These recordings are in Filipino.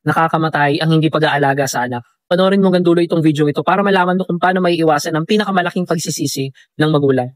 nakakamatay ang hindi pag-aalaga sa anak. Panoorin mo hanggang dulo itong video ito para malaman mo kung paano maiiwasan ang pinakamalaking pagsisisi ng magulang.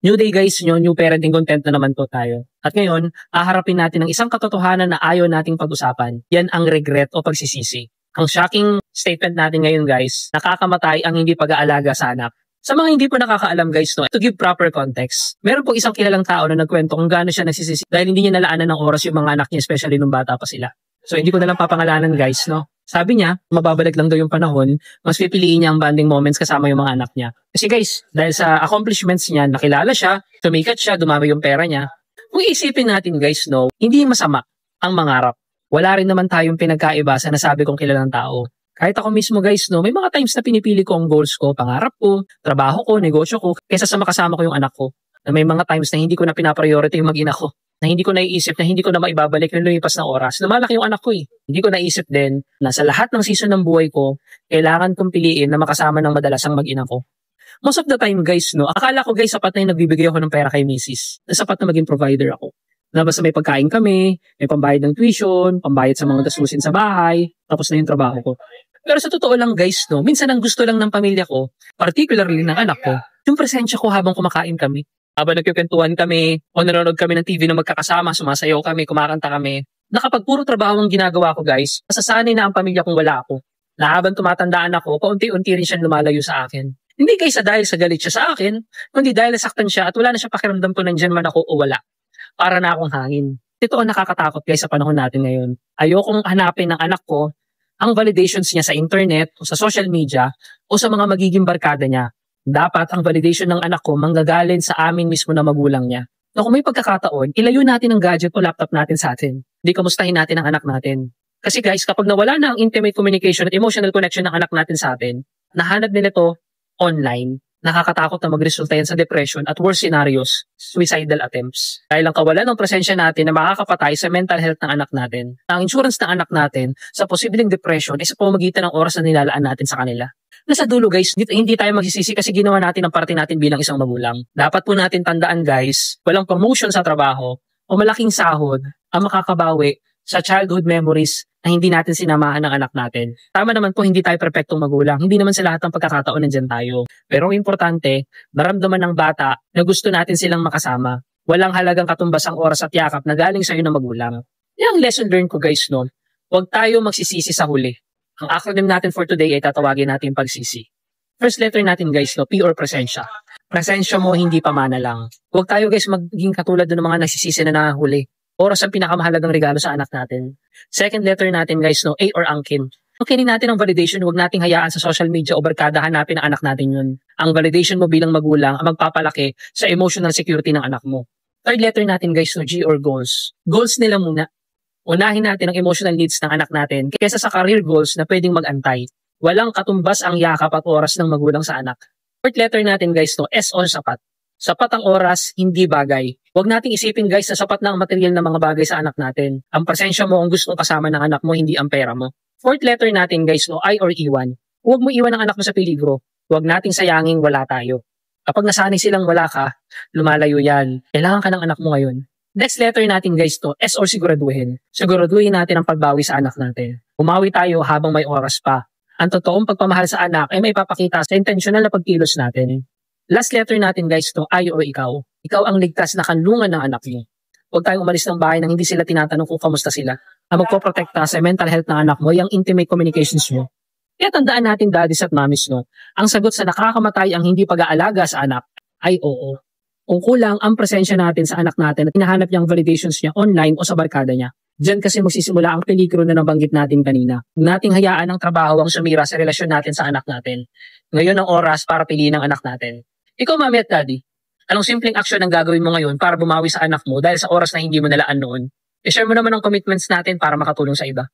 New day guys, new parenting content na naman po tayo. At ngayon, haharapin natin ang isang katotohanan na ayaw nating pag-usapan. Yan ang regret o pagsisisi. Ang shocking statement natin ngayon guys, nakakamatay ang hindi pag-aalaga sa anak. Sa mga hindi po nakakaalam guys, to give proper context, meron po isang kilalang tao na nagkwento kung gaano siya nagsisisi dahil hindi niya nalaanan ng oras yung mga anak niya, especially nung bata pa sila. So hindi ko na lang papangalanan guys, Sabi niya, mababalik lang daw yung panahon, mas pipiliin niya ang bonding moments kasama yung mga anak niya. Kasi guys, dahil sa accomplishments niya, nakilala siya, tumikat siya, dumami yung pera niya. Kung iisipin natin guys, hindi masama ang mangarap. Wala rin naman tayong pinagkaiba sa nasabi kong kilalang tao. Kahit ako mismo guys, may mga times na pinipili ko ang goals ko, pangarap ko, trabaho ko, negosyo ko, kaysa sa makasama ko yung anak ko. Na may mga times na hindi ko na pinapriority yung mag-ina ko. Na hindi ko naiisip na hindi ko na maibabalik yung lumipas na oras. Lumalaki yung anak ko eh. Hindi ko naisip din na sa lahat ng season ng buhay ko, kailangan kong piliin na makasama ng madalas ang mag-ina ko. Most of the time guys, akala ko guys sapat na yung nagbibigay ako ng pera kay misis. Na sapat na maging provider ako. Na basta may pagkain kami, may pambayad ng tuition, pambayad sa mga gastusin sa bahay, tapos na yung trabaho ko. Pero sa totoo lang guys, minsan ang gusto lang ng pamilya ko, particularly ng anak ko, yung presensya ko habang kumakain kami. Habang nagkukwentuhan kami, o nanonood kami ng TV na magkakasama, sumasayaw kami, kumakanta kami. Na kapag puro trabaho ang ginagawa ko guys, masasanay na ang pamilya kung wala ako. Na habang tumatandaan ako, paunti-unti rin siya lumalayo sa akin. Hindi guys dahil sa galit siya sa akin, kundi dahil nasaktan siya at wala na siya pakiramdam ko nandyan man ako o wala. Para na akong hangin. Ito ang nakakatakot guys sa panahon natin ngayon. Ayokong hanapin ng anak ko ang validations niya sa internet o sa social media o sa mga magiging barkada niya. Dapat ang validation ng anak ko manggagaling sa amin mismo na magulang niya. Na kung may pagkakataon, ilayo natin ang gadget o laptop natin sa atin. Hindi kamustahin natin ang anak natin. Kasi guys, kapag nawala na ang intimate communication at emotional connection ng anak natin sa atin, nahanap nila ito online, nakakatakot na magresulta yan sa depression at worst scenarios, suicidal attempts. Dahil ang kawalan ng presensya natin na makakapatay sa mental health ng anak natin. Ang insurance ng anak natin sa posibleng depression ay sa pamamagitan ng oras na nilalaan natin sa kanila. Nasa dulo guys, hindi tayo magsisisi kasi ginawa natin ang parte natin bilang isang magulang. Dapat po natin tandaan guys, walang promotion sa trabaho o malaking sahod ang makakabawi sa childhood memories na hindi natin sinamahan ng anak natin. Tama naman po, hindi tayo perfectong magulang. Hindi naman sa lahat ng pagkakataon nandyan tayo. Pero ang importante, maramdaman ng bata na gusto natin silang makasama. Walang halagang katumbas ang oras at yakap na galing sa iyo ng magulang. Yan ang lesson learned ko guys Huwag tayo magsisisi sa huli. Ang acronym natin for today ay tatawagin natin pagsisi. First letter natin guys, P or presensya. Presensya mo, hindi pamana lang. Huwag tayo guys maging katulad ng mga nagsisisi na nahuli. Oras ang pinakamahalagang regalo sa anak natin. Second letter natin guys, A or angkin. Okay natin ang validation, huwag nating hayaan sa social media o barkada hanapin ang anak natin yun. Ang validation mo bilang magulang ang magpapalaki sa emotional security ng anak mo. Third letter natin guys, G or goals. Goals nila muna. Unahin natin ang emotional needs ng anak natin kaysa sa career goals na pwedeng mag-antay. Walang katumbas ang yakap at oras ng magulang sa anak. Fourth letter natin guys, S or sapat. Sapat ang oras, hindi bagay. Huwag nating isipin guys na sapat na ang material na mga bagay sa anak natin. Ang presensya mo ang gustong kasama ng anak mo, hindi ang pera mo. Fourth letter natin guys, I or iwan. Huwag mo iwan ang anak mo sa peligro. Huwag nating sayangin wala tayo. Kapag nasanay silang wala ka, lumalayo yan. Kailangan ka ng anak mo ngayon. Next letter natin guys, S or siguraduhin. Siguraduhin natin ang pagbawi sa anak natin. Umawi tayo habang may oras pa. Ang totoong pagpamahal sa anak ay may papakita sa intentional na pagkilos natin. Last letter natin guys, I or ikaw. Ikaw ang ligtas na kanlungan ng anak mo. Huwag tayong umalis ng bahay nang hindi sila tinatanong kung kamusta sila. Ang magpoprotekta sa mental health ng anak mo ay ang intimate communications mo. Kaya tandaan natin daddies at mommies, ang sagot sa nakakamatay ang hindi pag-aalaga sa anak ay oo. Kung kulang ang presensya natin sa anak natin at hinahanap niya ang validations niya online o sa barkada niya. Diyan kasi magsisimula ang peligro na nabanggit natin kanina. Huwag nating hayaan ang trabaho ang sumira sa relasyon natin sa anak natin. Ngayon ang oras para piliin ang anak natin. Ikaw mami at daddy, anong simpleng aksyon ang gagawin mo ngayon para bumawi sa anak mo dahil sa oras na hindi mo nalaan noon? I-share mo naman ang commitments natin para makatulong sa iba.